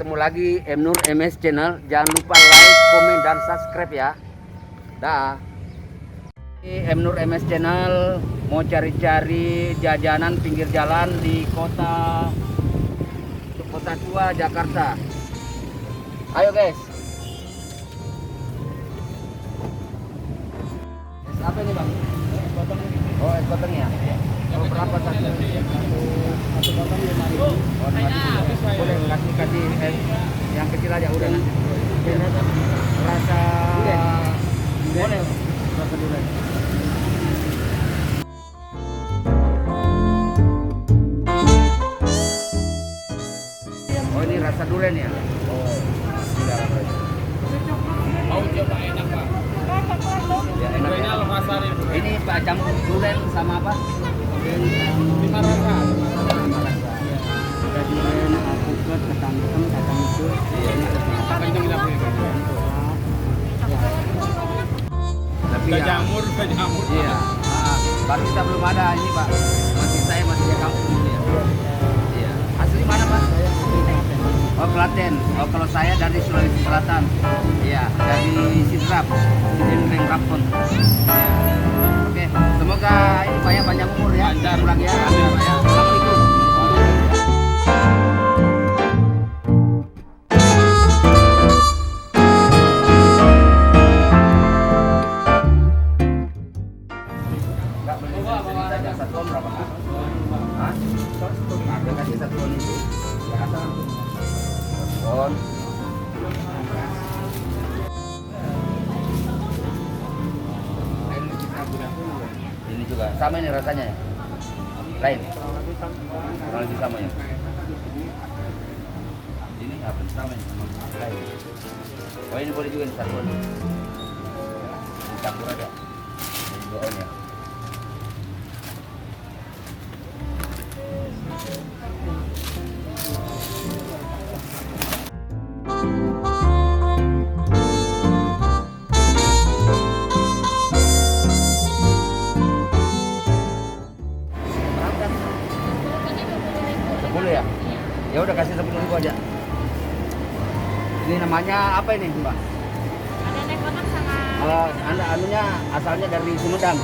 ketemu lagi Nur MS Channel. Jangan lupa like, komen, dan subscribe ya. Dah. Ini Nur MS Channel mau cari-cari jajanan pinggir jalan di kota tua Jakarta. Ayo guys. Es apa ini bang? Oh, es potong ya. Oh, berapa satu? Satu potong 5.000. Oh, 5.000. Boleh kasih es yang kecil aja udah nanti. Rasa boleh. Rasa durian. Oh, ini rasa durian ya? Oh, bismillahirrahmanirrahim. Mau coba enak pak? Ya, enak ya. Ini Pak campur durian sama apa? 5 rasa. Ada durian, alpukat, ketan hitam, kacang hijau. Iya, ini Apa itu kita beli? tapi ya, Jamur. iya. Baru kita belum ada ini Pak. Saya masih di kampung gitu ya. Iya. Asli mana Pak? Oh, Klaten. Oh, kalau saya dari Sulawesi Selatan. Iya, dari Sidrap, Sidrap Rapon. Iya. Oke, semoga ini Pak ya banyak umur ya. Lancar. Pulang ya. Amin Pak ya. Assalamualaikum. Enggak beli saja satu ton berapa Kak? Hah? Ada kasih satu ton itu. Ya, satu ton. Ini juga sama ini rasanya ya? Lain? Kurang lebih sama ya? Ini apa sama ini? Lain. Oh, ini boleh juga nih satuan. Campur aja. Ini doanya. Boleh ya? Ya udah kasih 10.000 aja. Ini namanya apa ini, Mbak? Ada naik kotak sama Anda anunya asalnya dari Sumedang.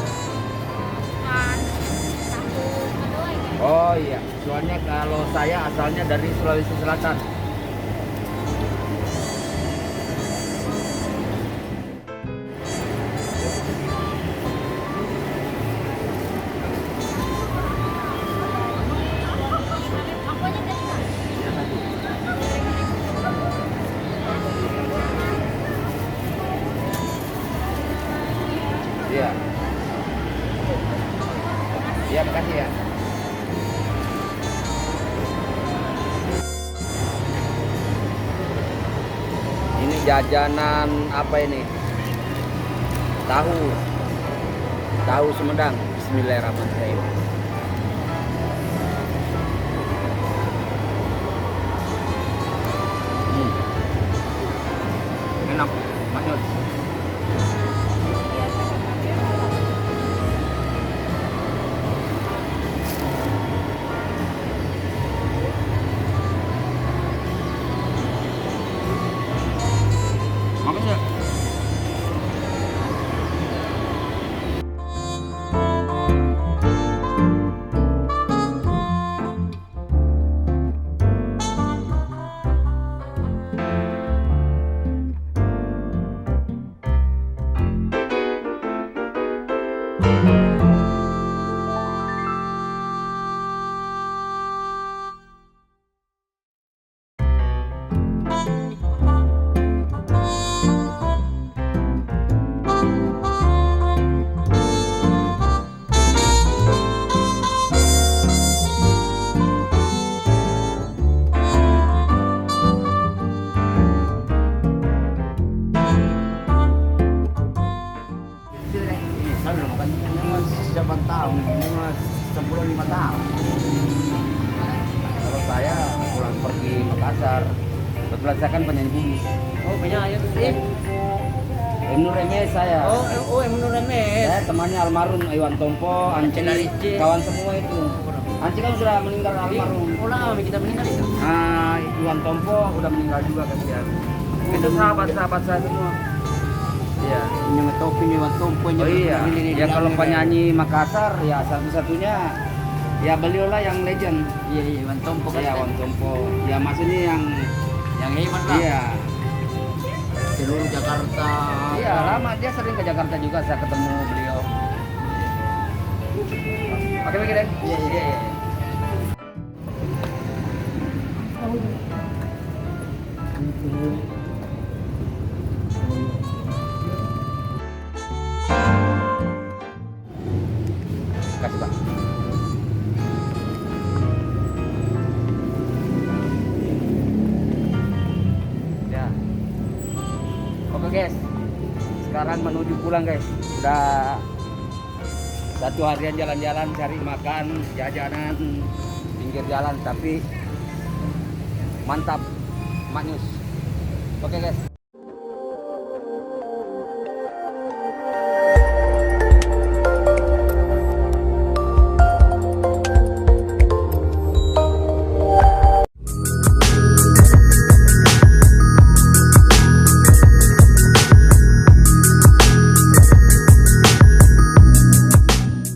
kan satu kedua ini. Oh iya, soalnya kalau saya asalnya dari Sulawesi Selatan. Apanya dari mana? Iya, satu. Iya. Iya, makasih ya. Ini jajanan apa ini? Tahu Sumedang. Bismillahirrahmanirrahim. Enak, Mas Yud. Makanya tahun, ini mas 15 tahun. Kalau saya pulang pergi Makassar, kebetulan saya kan penyanyi bumi. Oh, penyanyi Nur MS saya. Oh, Nur MS. Saya temannya almarhum Iwan Tompo, Anceli, kawan semua itu. Anci kan sudah meninggal almarhum. Ulang kami kita meninggal itu. Nah, Iwan Tompo udah meninggal juga kasihan. Itu sahabat-sahabat saya semua. Iya. Ini topi ini tompo Oh iya. Ya kalau penyanyi Makassar ya satu-satunya ya beliau lah yang legend. Iya iya Iwan Tompo kan. Iya, Iwan Tompo. Ya maksudnya Yang hebat lah. iya. Seluruh Jakarta. Iya, lama dia sering ke Jakarta juga saya ketemu beliau. Pakai lagi deh. Iya, iya. iya. Kasih Pak. Ya. Oke guys. Sekarang menuju pulang guys. Udah satu harian jalan-jalan cari makan, jajanan pinggir jalan tapi mantap, maknyus. Oke guys.